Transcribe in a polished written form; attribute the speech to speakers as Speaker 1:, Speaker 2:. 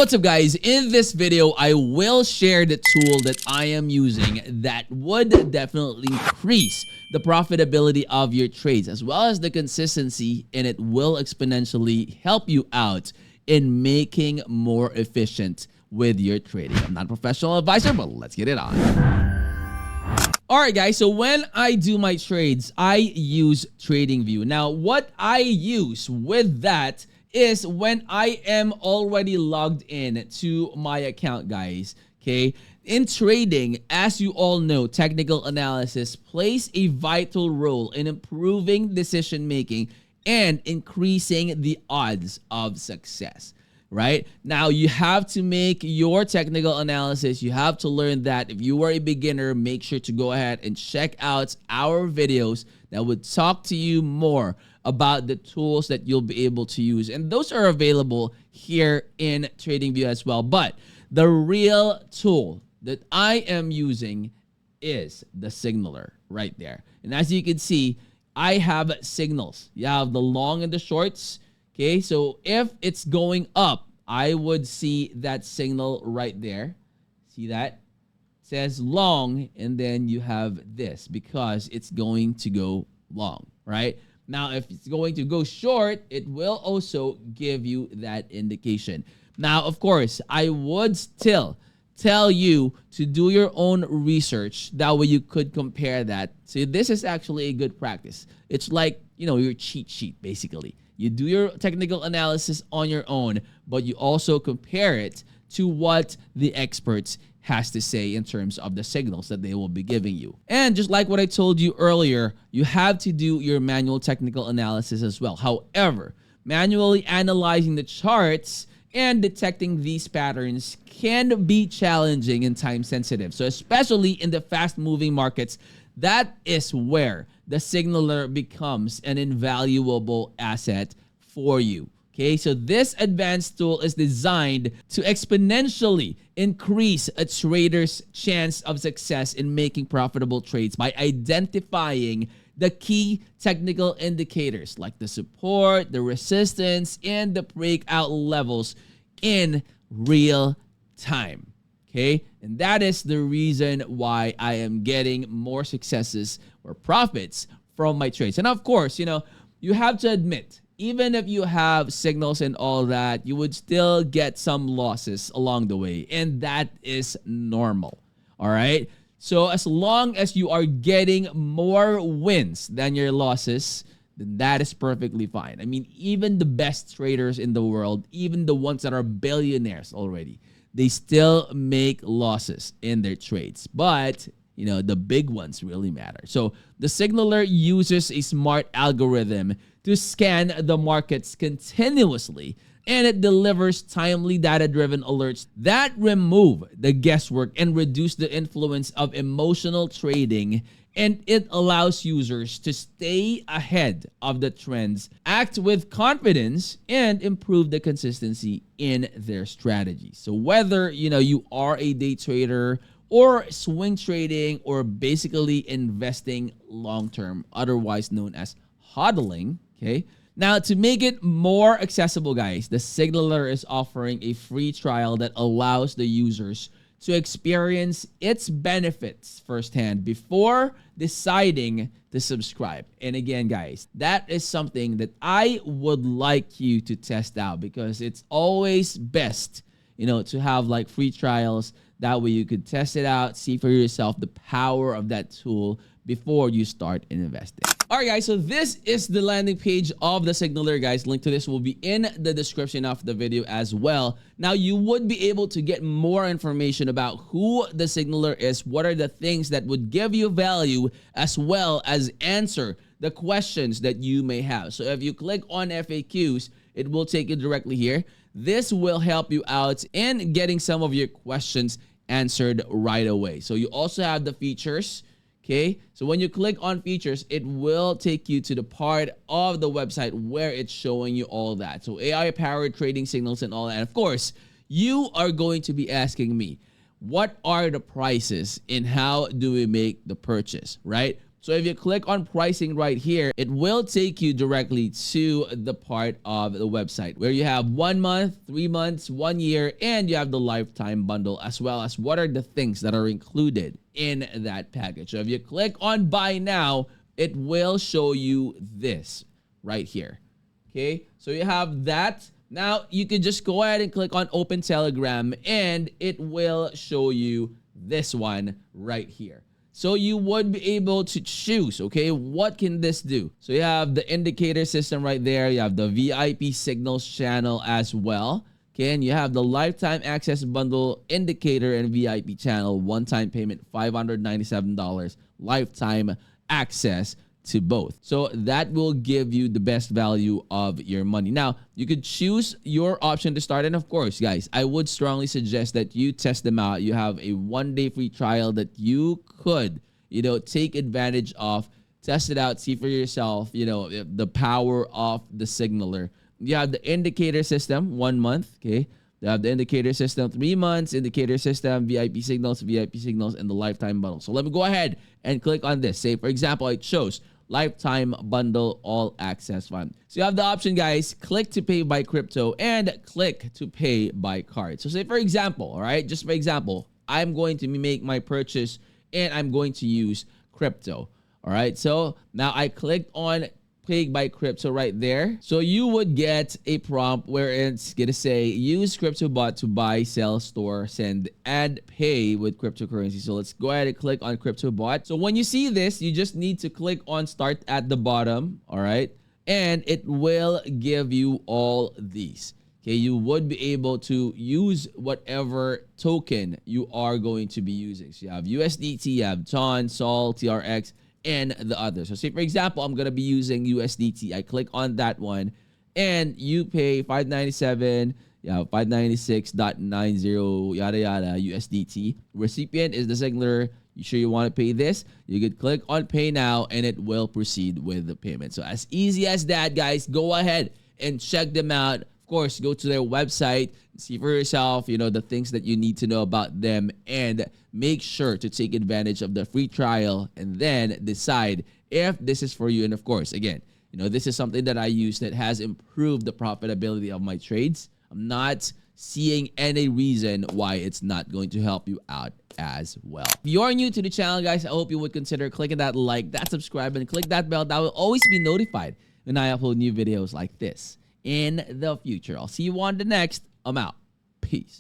Speaker 1: What's up guys, in this video I will share the tool that I am using that would definitely increase the profitability of your trades as well as the consistency, and it will exponentially help you out in making more efficient with your trading. I'm not a professional advisor, but let's get it on. Alright guys, so when I do my trades, I use Tradingview. Now what I use with that is when I am already logged in to my account, guys. Okay, in trading, as you all know, technical analysis plays a vital role in improving decision making and increasing the odds of success. Right now, you have to make your technical analysis. You have to learn that. If you are a beginner, make sure to go ahead and check out our videos that would talk to you more about the tools that you'll be able to use. And those are available here in Tradingview as well. But the real tool that I am using is the signaler right there. And as you can see, I have signals. You have the long and the shorts. Okay, so if it's going up, I would see that signal right there. See that? It says long, and then you have this because it's going to go long, right? Now, if it's going to go short, it will also give you that indication. Now, of course, I would still tell you to do your own research. That way you could compare that. So this is actually a good practice. It's like, you know, your cheat sheet, basically. You do your technical analysis on your own, but you also compare it to what the experts has to say in terms of the signals that they will be giving you. And just like what I told you earlier, you have to do your manual technical analysis as well. However, manually analyzing the charts and detecting these patterns can be challenging and time sensitive. So especially in the fast moving markets, that is where the signaler becomes an invaluable asset for you. Okay, so this advanced tool is designed to exponentially increase a trader's chance of success in making profitable trades by identifying the key technical indicators like the support, the resistance, and the breakout levels in real time. Okay, and that is the reason why I am getting more successes or profits from my trades. And of course, you know, you have to admit, even if you have signals and all that, you would still get some losses along the way. And that is normal. All right. So as long as you are getting more wins than your losses, then that is perfectly fine. I mean, even the best traders in the world, even the ones that are billionaires already, they still make losses in their trades. But you know, the big ones really matter. So the signaler uses a smart algorithm to scan the markets continuously, and it delivers timely data-driven alerts that remove the guesswork and reduce the influence of emotional trading, and it allows users to stay ahead of the trends, act with confidence, and improve the consistency in their strategies. So whether, you know, you are a day trader or swing trading or basically investing long-term, otherwise known as hodling, okay? Now, to make it more accessible, guys, the signaler is offering a free trial that allows the users to experience its benefits firsthand before deciding to subscribe. And again, guys, that is something that I would like you to test out because it's always best, you know, to have like free trials. That way you could test it out, see for yourself the power of that tool before you start investing. All right, guys, so this is the landing page of the signaler, guys. Link to this will be in the description of the video as well. Now, you would be able to get more information about who the signaler is, what are the things that would give you value, as well as answer the questions that you may have. So if you click on FAQs, it will take you directly here. This will help you out in getting some of your questions answered right away. So you also have the features. Okay, so when you click on features, it will take you to the part of the website where it's showing you all that. So AI-powered trading signals and all that. And of course, you are going to be asking me, what are the prices and how do we make the purchase, right? So if you click on pricing right here, it will take you directly to the part of the website where you have 1 month, 3 months, 1 year, and you have the lifetime bundle, as well as what are the things that are included in that package. So if you click on buy now, it will show you this right here. Okay, so you have that. Now you can just go ahead and click on open Telegram and it will show you this one right here. So you would be able to choose, okay, what can this do? So you have the indicator system right there. You have the VIP signals channel as well. Okay, and you have the lifetime access bundle indicator and VIP channel, one-time payment, $597, lifetime access to both. So that will give you the best value of your money. Now, you could choose your option to start. And of course, guys, I would strongly suggest that you test them out. You have a 1-day free trial that you could, take advantage of, test it out, see for yourself, the power of the signaler. You have the indicator system, 1 month, okay? You have the indicator system, 3 months, indicator system, VIP signals, and the lifetime bundle. So let me go ahead and click on this. Say, for example, I chose lifetime bundle all access fund. So you have the option, guys, click to pay by crypto and click to pay by card. So say, for example, all right, just for example, I'm going to make my purchase and I'm going to use crypto. All right, so now I clicked on pay by crypto right there. So you would get a prompt where it's gonna say use CryptoBot to buy, sell, store, send, and pay with cryptocurrency. So let's go ahead and click on CryptoBot. So when you see this, you just need to click on start at the bottom, all right? And it will give you all these. Okay, you would be able to use whatever token you are going to be using. So you have USDT, you have TON, SOL, TRX, and the others. So say, for example, I'm going to be using USDT. I click on that one and you pay $597, 596.90, yada, yada, USDT. Recipient is the signaler. You sure you want to pay this? You could click on pay now and it will proceed with the payment. So as easy as that, guys. Go ahead and check them out. Of course, go to their website, see for yourself, the things that you need to know about them, and make sure to take advantage of the free trial and then decide if this is for you. And of course, again, this is something that I use that has improved the profitability of my trades. I'm not seeing any reason why it's not going to help you out as well. If you're new to the channel, guys, I hope you would consider clicking that like, that subscribe, and click that bell. That will always be notified when I upload new videos like this in the future. I'll see you on the next. I'm out. Peace.